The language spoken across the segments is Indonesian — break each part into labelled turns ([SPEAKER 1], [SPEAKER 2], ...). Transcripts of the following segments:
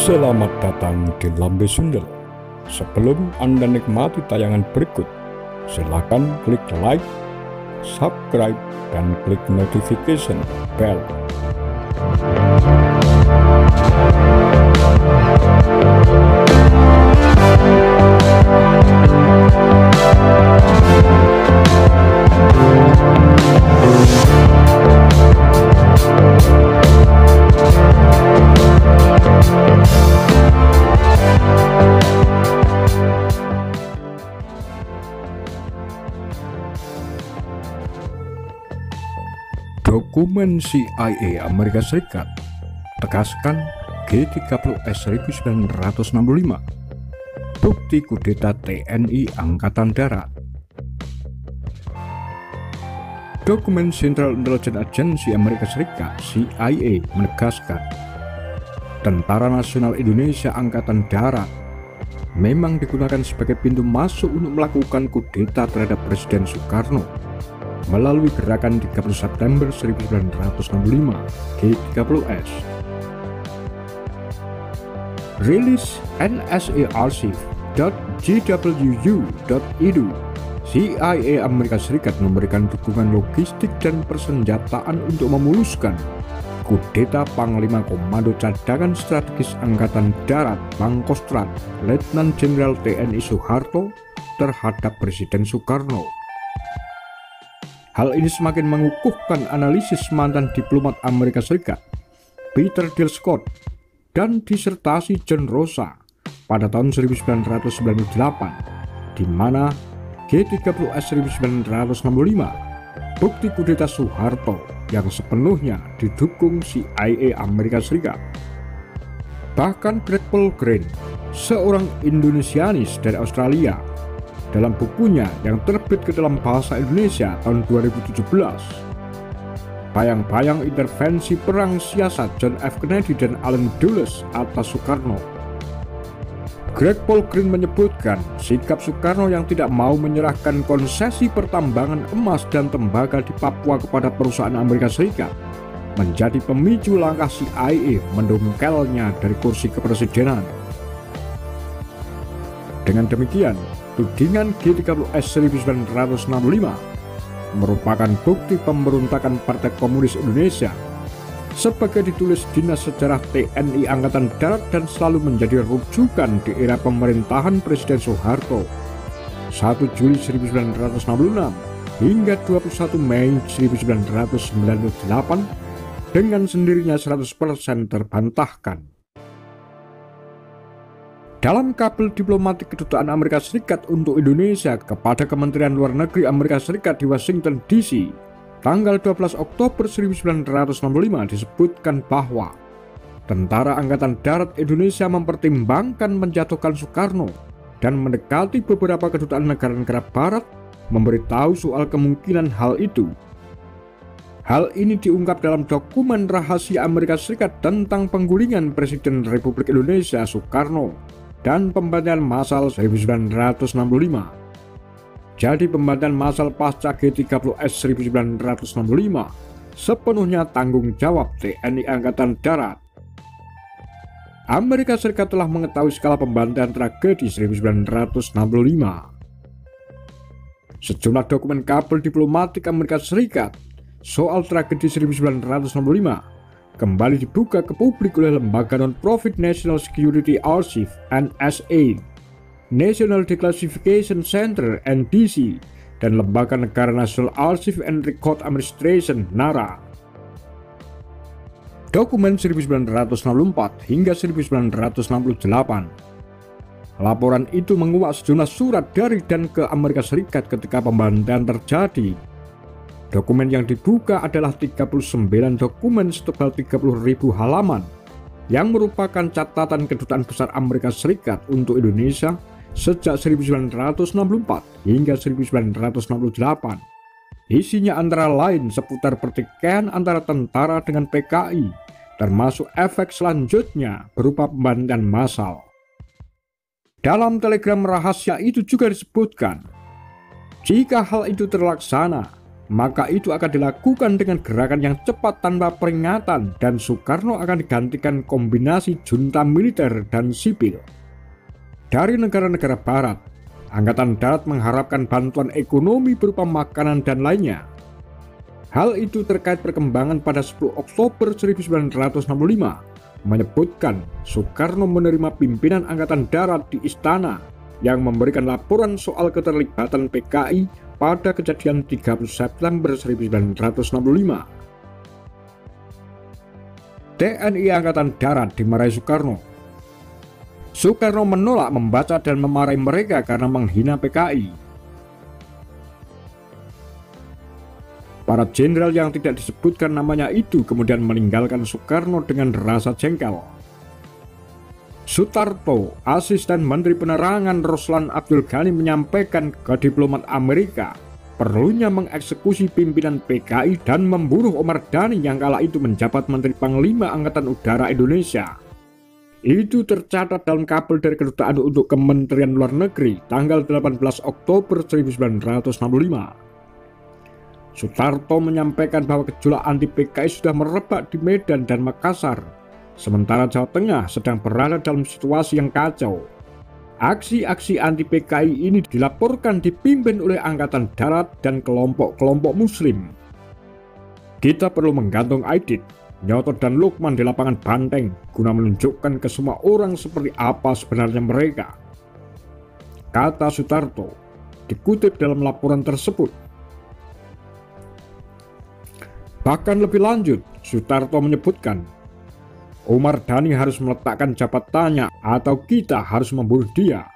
[SPEAKER 1] Selamat datang di Lambe Sundel. Sebelum Anda nikmati tayangan berikut, silakan klik like, subscribe, dan klik notification bell. Dokumen CIA Amerika Serikat tegaskan G30S 1965, bukti kudeta TNI Angkatan Darat. Dokumen Central Intelligence Agency Amerika Serikat CIA menegaskan Tentara Nasional Indonesia Angkatan Darat memang digunakan sebagai pintu masuk untuk melakukan kudeta terhadap Presiden Soekarno melalui gerakan 30 September 1965 G30S. Rilis NSA Archive.gwu.edu, CIA Amerika Serikat memberikan dukungan logistik dan persenjataan untuk memuluskan kudeta Panglima Komando Cadangan Strategis Angkatan Darat Pangkostrat Letnan Jenderal TNI Soeharto terhadap Presiden Soekarno. Hal ini semakin mengukuhkan analisis mantan diplomat Amerika Serikat Peter Dale Scott dan disertasi John Rosa pada tahun 1998, di mana G30S 1965, bukti kudeta Soeharto yang sepenuhnya didukung CIA Amerika Serikat. Bahkan Greg Paul Green, seorang Indonesianis dari Australia, dalam bukunya yang terbit ke dalam bahasa Indonesia tahun 2017, Bayang-bayang intervensi perang siasat John F. Kennedy dan Allen Dulles atas Soekarno. Greg Paul Green menyebutkan sikap Soekarno yang tidak mau menyerahkan konsesi pertambangan emas dan tembaga di Papua kepada perusahaan Amerika Serikat menjadi pemicu langkah CIA mendongkelnya dari kursi kepresidenan. Dengan demikian, tudingan G30S 1965 merupakan bukti pemberontakan Partai Komunis Indonesia sebagai ditulis Dinas Sejarah TNI Angkatan Darat dan selalu menjadi rujukan di era pemerintahan Presiden Soeharto 1 Juli 1966 hingga 21 Mei 1998 dengan sendirinya 100% terbantahkan. Dalam kabel diplomatik Kedutaan Amerika Serikat untuk Indonesia kepada Kementerian Luar Negeri Amerika Serikat di Washington DC, tanggal 12 Oktober 1965 disebutkan bahwa Tentara Angkatan Darat Indonesia mempertimbangkan menjatuhkan Soekarno dan mendekati beberapa kedutaan negara-negara Barat memberitahu soal kemungkinan hal itu. Hal ini diungkap dalam dokumen rahasia Amerika Serikat tentang penggulingan Presiden Republik Indonesia Soekarno dan pembantaian massal 1965. Jadi pembantaian massal pasca G30S 1965 sepenuhnya tanggung jawab TNI Angkatan Darat. Amerika Serikat telah mengetahui skala pembantaian tragedi 1965. Sejumlah dokumen kabel diplomatik Amerika Serikat soal tragedi 1965 kembali dibuka ke publik oleh lembaga non-profit National Security Archive (NSA), National Declassification Center (NDC), dan Lembaga Negara National Archive and Record Administration (NARA). Dokumen 1964 hingga 1968. Laporan itu menguak sejumlah surat dari dan ke Amerika Serikat ketika pembantaian terjadi. Dokumen yang dibuka adalah 39 dokumen setebal 30.000 halaman yang merupakan catatan Kedutaan Besar Amerika Serikat untuk Indonesia sejak 1964 hingga 1968. Isinya antara lain seputar pertikaian antara tentara dengan PKI, termasuk efek selanjutnya berupa pembantaian massal. Dalam telegram rahasia itu juga disebutkan, jika hal itu terlaksana, maka itu akan dilakukan dengan gerakan yang cepat tanpa peringatan dan Soekarno akan digantikan kombinasi junta militer dan sipil. Dari negara-negara barat, Angkatan Darat mengharapkan bantuan ekonomi berupa makanan dan lainnya. Hal itu terkait perkembangan pada 10 Oktober 1965 menyebutkan Soekarno menerima pimpinan Angkatan Darat di istana yang memberikan laporan soal keterlibatan PKI pada kejadian 30 September 1965. TNI Angkatan Darat dimarahi Soekarno. Soekarno menolak membaca dan memarahi mereka karena menghina PKI. Para jenderal yang tidak disebutkan namanya itu kemudian meninggalkan Soekarno dengan rasa jengkel. Sutarto, asisten Menteri Penerangan Roslan Abdul Ghani menyampaikan ke diplomat Amerika perlunya mengeksekusi pimpinan PKI dan membunuh Omar Dhani yang kala itu menjabat Menteri Panglima Angkatan Udara Indonesia. Itu tercatat dalam kabel dari Kedutaan untuk Kementerian Luar Negeri tanggal 18 Oktober 1965. Sutarto menyampaikan bahwa gejolak anti PKI sudah merebak di Medan dan Makassar, sementara Jawa Tengah sedang berada dalam situasi yang kacau. Aksi-aksi anti PKI ini dilaporkan dipimpin oleh Angkatan Darat dan kelompok-kelompok Muslim. Kita perlu menggantung Aidit, Nyoto dan Lukman di lapangan Banteng guna menunjukkan ke semua orang seperti apa sebenarnya mereka, kata Sutarto, dikutip dalam laporan tersebut. Bahkan lebih lanjut, Sutarto menyebutkan, Omar Dhani harus meletakkan jabatannya atau kita harus membunuh dia.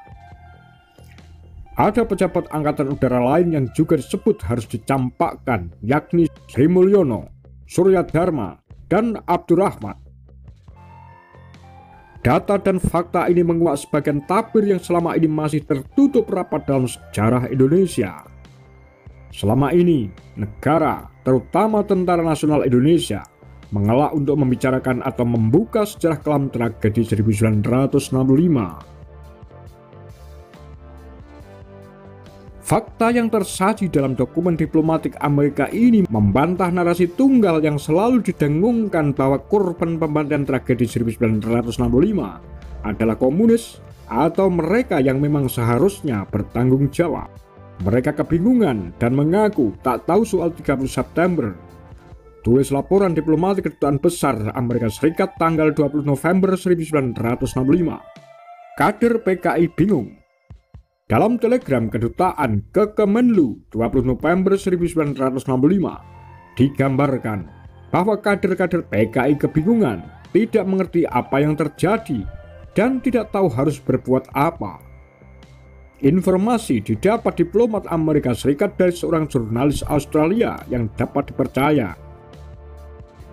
[SPEAKER 1] Ada pejabat Angkatan Udara lain yang juga disebut harus dicampakkan, yakni Sri Mulyono, Surya Dharma, dan Abdurrahman. Data dan fakta ini menguak sebagian tabir yang selama ini masih tertutup rapat dalam sejarah Indonesia. Selama ini, negara, terutama Tentara Nasional Indonesia, mengelak untuk membicarakan atau membuka sejarah kelam tragedi 1965. Fakta yang tersaji dalam dokumen diplomatik Amerika ini membantah narasi tunggal yang selalu didengungkan bahwa korban pembantaian tragedi 1965 adalah komunis atau mereka yang memang seharusnya bertanggung jawab. Mereka kebingungan dan mengaku tak tahu soal 30 September. Tulis laporan diplomatik Kedutaan Besar Amerika Serikat tanggal 20 November 1965. Kader PKI bingung. Dalam telegram kedutaan ke Kemenlu 20 November 1965 digambarkan bahwa kader-kader PKI kebingungan, tidak mengerti apa yang terjadi dan tidak tahu harus berbuat apa. Informasi didapat diplomat Amerika Serikat dari seorang jurnalis Australia yang dapat dipercaya.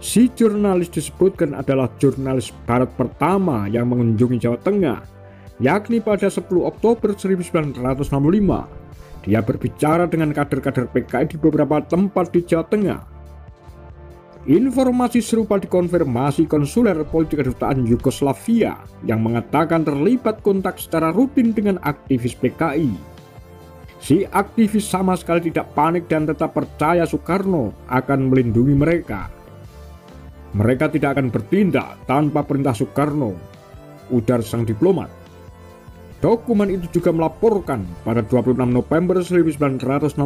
[SPEAKER 1] Si jurnalis disebutkan adalah jurnalis barat pertama yang mengunjungi Jawa Tengah, yakni pada 10 Oktober 1965. Dia berbicara dengan kader-kader PKI di beberapa tempat di Jawa Tengah. Informasi serupa dikonfirmasi konsuler politik kedutaan Yugoslavia yang mengatakan terlibat kontak secara rutin dengan aktivis PKI. Si aktivis sama sekali tidak panik dan tetap percaya Soekarno akan melindungi mereka. Mereka tidak akan bertindak tanpa perintah Soekarno, ujar sang diplomat. Dokumen itu juga melaporkan pada 26 November 1965,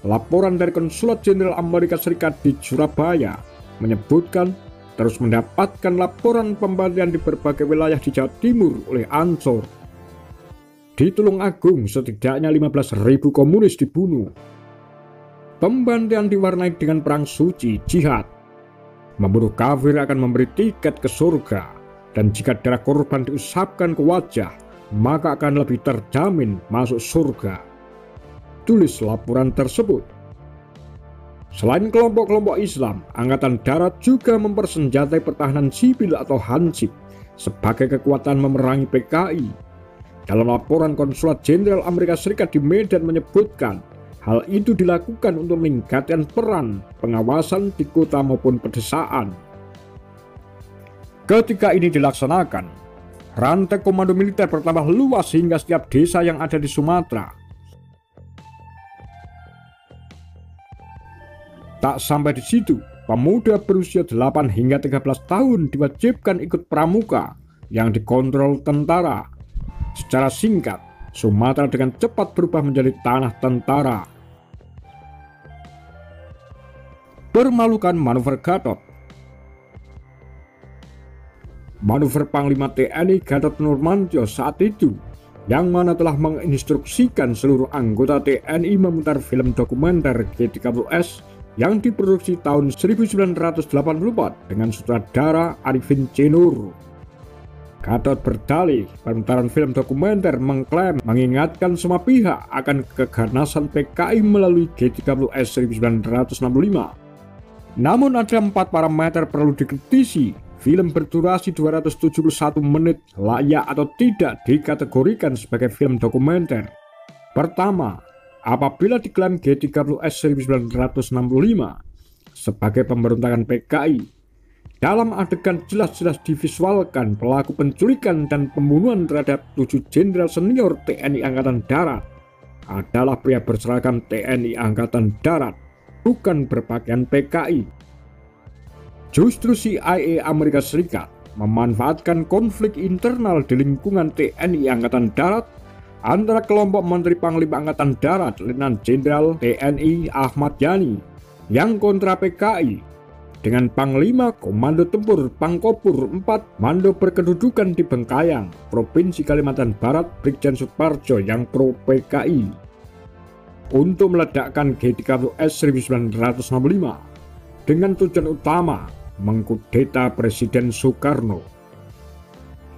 [SPEAKER 1] laporan dari Konsulat Jenderal Amerika Serikat di Surabaya menyebutkan terus mendapatkan laporan pembantaian di berbagai wilayah di Jawa Timur oleh Ansor. Di Tulungagung setidaknya 15.000 komunis dibunuh. Pembantaian diwarnai dengan perang suci, jihad. Membunuh kafir akan memberi tiket ke surga, dan jika darah korban diusapkan ke wajah, maka akan lebih terjamin masuk surga. Tulis laporan tersebut. Selain kelompok-kelompok Islam, Angkatan Darat juga mempersenjatai pertahanan sipil atau Hansip sebagai kekuatan memerangi PKI. Dalam laporan Konsulat Jenderal Amerika Serikat di Medan menyebutkan, hal itu dilakukan untuk meningkatkan peran pengawasan di kota maupun pedesaan. Ketika ini dilaksanakan, rantai komando militer bertambah luas hingga setiap desa yang ada di Sumatera. Tak sampai di situ, pemuda berusia 8 hingga 13 tahun diwajibkan ikut pramuka yang dikontrol tentara. Secara singkat, Sumatera dengan cepat berubah menjadi tanah tentara. Permalukan manuver Gatot. Manuver Panglima TNI Gatot Nurmantio saat itu, yang mana telah menginstruksikan seluruh anggota TNI memutar film dokumenter G30S yang diproduksi tahun 1984 dengan sutradara Arifin C. Nur. Gatot berdalih, pemutaran film dokumenter mengklaim mengingatkan semua pihak akan keganasan PKI melalui G30S 1965. Namun ada 4 parameter perlu dikritisi. Film berdurasi 271 menit layak atau tidak dikategorikan sebagai film dokumenter. Pertama, apabila diklaim G30S 1965 sebagai pemberontakan PKI, dalam adegan jelas-jelas divisualkan pelaku penculikan dan pembunuhan terhadap 7 jenderal senior TNI Angkatan Darat adalah pria berseragam TNI Angkatan Darat, bukan berpakaian PKI. Justru CIA Amerika Serikat memanfaatkan konflik internal di lingkungan TNI Angkatan Darat antara kelompok Menteri Panglima Angkatan Darat Letnan Jenderal TNI Ahmad Yani yang kontra PKI dengan Panglima Komando Tempur Pangkopur 4 Mando berkedudukan di Bengkayang, Provinsi Kalimantan Barat Brigjen Suparjo yang pro PKI untuk meledakkan G30S 1965 dengan tujuan utama mengkudeta Presiden Soekarno.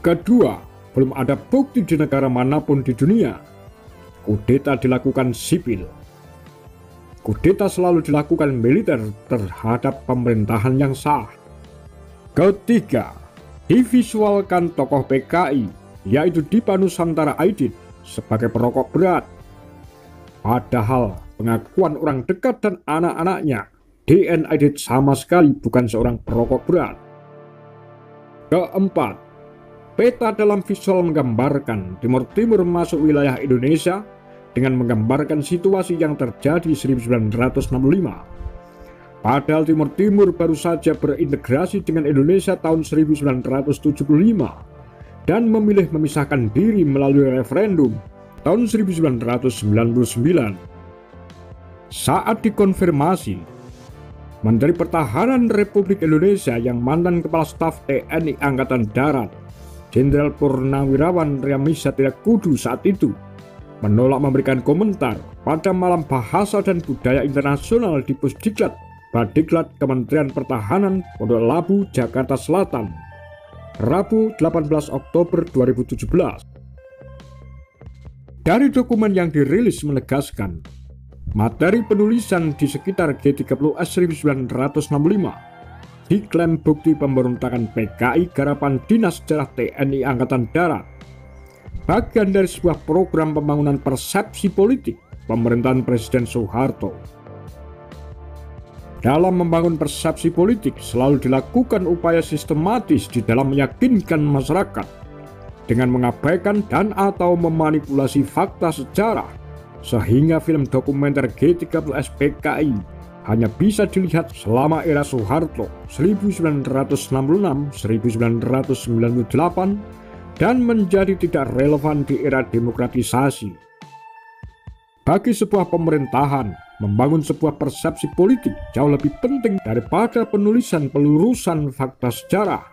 [SPEAKER 1] Kedua, belum ada bukti di negara manapun di dunia kudeta dilakukan sipil. Kudeta selalu dilakukan militer terhadap pemerintahan yang sah. Ketiga, divisualkan tokoh PKI yaitu Dipa Nusantara Aidit sebagai perokok berat. Padahal pengakuan orang dekat dan anak-anaknya, DN Aidit sama sekali bukan seorang perokok berat. Keempat, peta dalam visual menggambarkan Timur Timur masuk wilayah Indonesia dengan menggambarkan situasi yang terjadi 1965. Padahal Timur Timur baru saja berintegrasi dengan Indonesia tahun 1975 dan memilih memisahkan diri melalui referendum tahun 1999. Saat dikonfirmasi, Menteri Pertahanan Republik Indonesia yang mantan Kepala Staf TNI Angkatan Darat, Jenderal Purnawirawan Riamisa Triakudu saat itu, menolak memberikan komentar pada Malam Bahasa dan Budaya Internasional di Pusdiklat Badiklat Kementerian Pertahanan Pondok Labu, Jakarta Selatan, Rabu 18 Oktober 2017. Dari dokumen yang dirilis menegaskan, materi penulisan di sekitar G30S 1965 diklaim bukti pemberontakan PKI garapan Dinas Sejarah TNI Angkatan Darat, bagian dari sebuah program pembangunan persepsi politik pemerintahan Presiden Soeharto. Dalam membangun persepsi politik selalu dilakukan upaya sistematis di dalam meyakinkan masyarakat dengan mengabaikan dan atau memanipulasi fakta sejarah, sehingga film dokumenter G30S PKI hanya bisa dilihat selama era Soeharto 1966-1998 dan menjadi tidak relevan di era demokratisasi. Bagi sebuah pemerintahan, membangun sebuah persepsi politik jauh lebih penting daripada penulisan pelurusan fakta sejarah.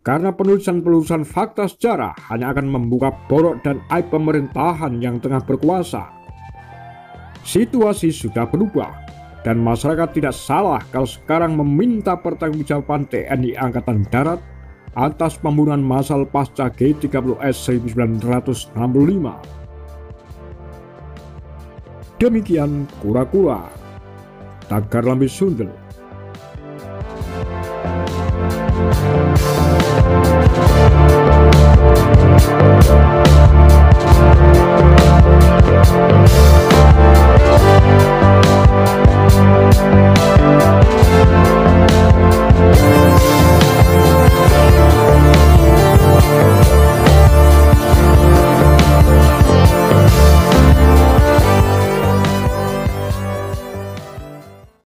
[SPEAKER 1] Karena penulisan-pelurusan fakta sejarah hanya akan membuka borok dan aib pemerintahan yang tengah berkuasa. Situasi sudah berubah, dan masyarakat tidak salah kalau sekarang meminta pertanggungjawaban TNI Angkatan Darat atas pembunuhan massal pasca G30S 1965. Demikian kura-kura Tagar Lambe Sundel.